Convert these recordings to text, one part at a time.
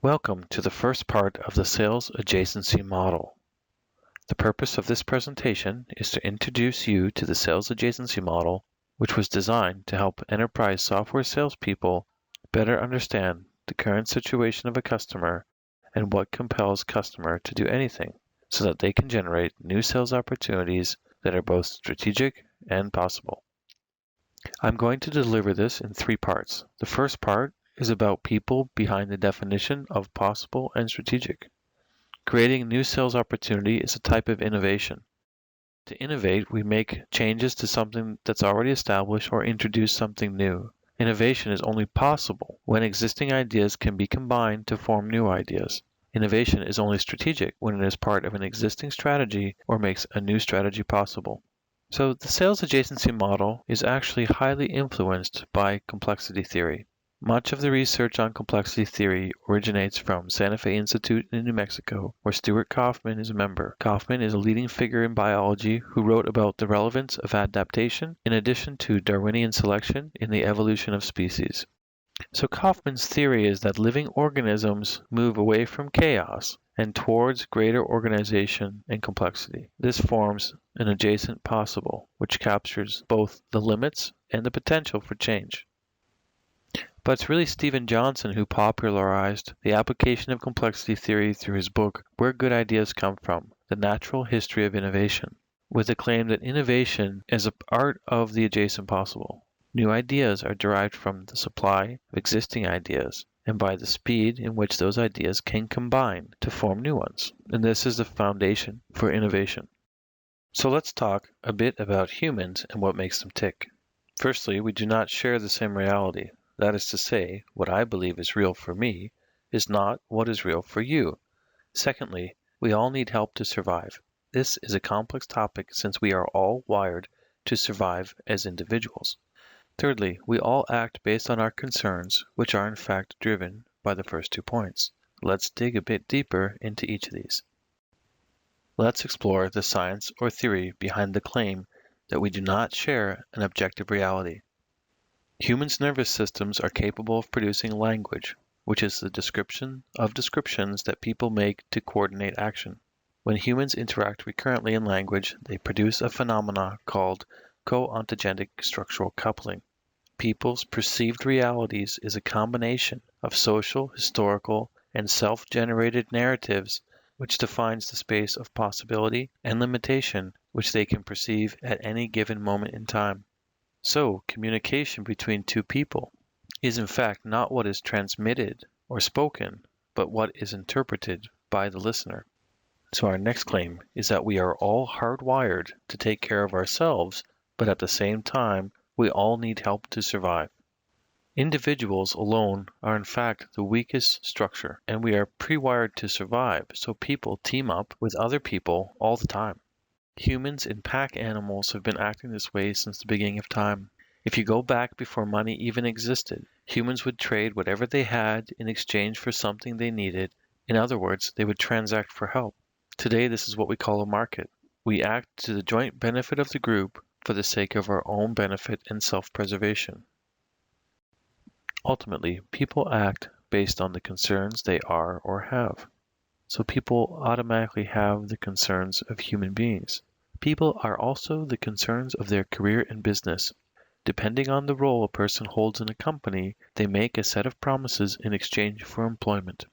Welcome to the first part of the Sales Adjacency model. The purpose of this presentation is to introduce you to the Sales Adjacency model, which was designed to help enterprise software salespeople better understand the current situation of a customer and what compels customer to do anything, so that they can generate new sales opportunities that are both strategic and possible. I'm going to deliver this in 3 parts. The first part is about people behind the definition of possible and strategic. Creating a new sales opportunity is a type of innovation. To innovate, we make changes to something that's already established or introduce something new. Innovation is only possible when existing ideas can be combined to form new ideas. Innovation is only strategic when it is part of an existing strategy or makes a new strategy possible. So the sales adjacency model is actually highly influenced by complexity theory. Much of the research on complexity theory originates from Santa Fe Institute in New Mexico, where Stuart Kauffman is a member. Kauffman is a leading figure in biology who wrote about the relevance of adaptation in addition to Darwinian selection in the evolution of species. So Kauffman's theory is that living organisms move away from chaos and towards greater organization and complexity. This forms an adjacent possible, which captures both the limits and the potential for change. But it's really Stephen Johnson who popularized the application of complexity theory through his book, Where Good Ideas Come From, The Natural History of Innovation, with the claim that innovation is a part of the adjacent possible. New ideas are derived from the supply of existing ideas and by the speed in which those ideas can combine to form new ones. And this is the foundation for innovation. So let's talk a bit about humans and what makes them tick. Firstly, we do not share the same reality. That is to say, what I believe is real for me is not what is real for you. Secondly, we all need help to survive. This is a complex topic since we are all wired to survive as individuals. Thirdly, we all act based on our concerns, which are in fact driven by the first 2 points. Let's dig a bit deeper into each of these. Let's explore the science or theory behind the claim that we do not share an objective reality. Humans' nervous systems are capable of producing language, which is the description of descriptions that people make to coordinate action. When humans interact recurrently in language, they produce a phenomena called co-ontogenic structural coupling. People's perceived realities is a combination of social, historical, and self-generated narratives which defines the space of possibility and limitation which they can perceive at any given moment in time. So, communication between 2 people is in fact not what is transmitted or spoken, but what is interpreted by the listener. So our next claim is that we are all hardwired to take care of ourselves, but at the same time, we all need help to survive. Individuals alone are in fact the weakest structure, and we are pre-wired to survive, so people team up with other people all the time. Humans and pack animals have been acting this way since the beginning of time. If you go back before money even existed, humans would trade whatever they had in exchange for something they needed. In other words, they would transact for help. Today, this is what we call a market. We act to the joint benefit of the group for the sake of our own benefit and self-preservation. Ultimately, people act based on the concerns they are or have. So people automatically have the concerns of human beings. People are also the concerns of their career and business. Depending on the role a person holds in a company, they make a set of promises in exchange for employment.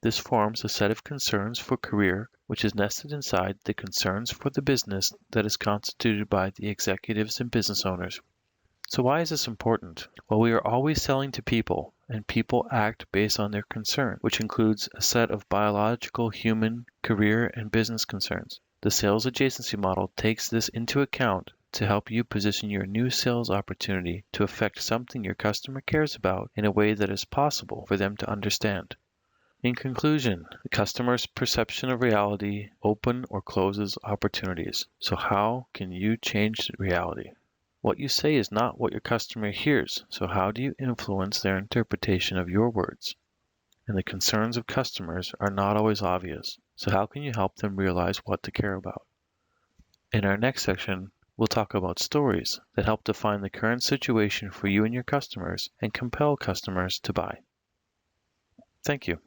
This forms a set of concerns for career, which is nested inside the concerns for the business that is constituted by the executives and business owners. So why is this important? Well, we are always selling to people, and people act based on their concern, which includes a set of biological, human, career, and business concerns. The sales adjacency model takes this into account to help you position your new sales opportunity to affect something your customer cares about in a way that is possible for them to understand. In conclusion, the customer's perception of reality opens or closes opportunities. So how can you change reality? What you say is not what your customer hears, so how do you influence their interpretation of your words? And the concerns of customers are not always obvious, so how can you help them realize what to care about? In our next section, we'll talk about stories that help define the current situation for you and your customers and compel customers to buy. Thank you.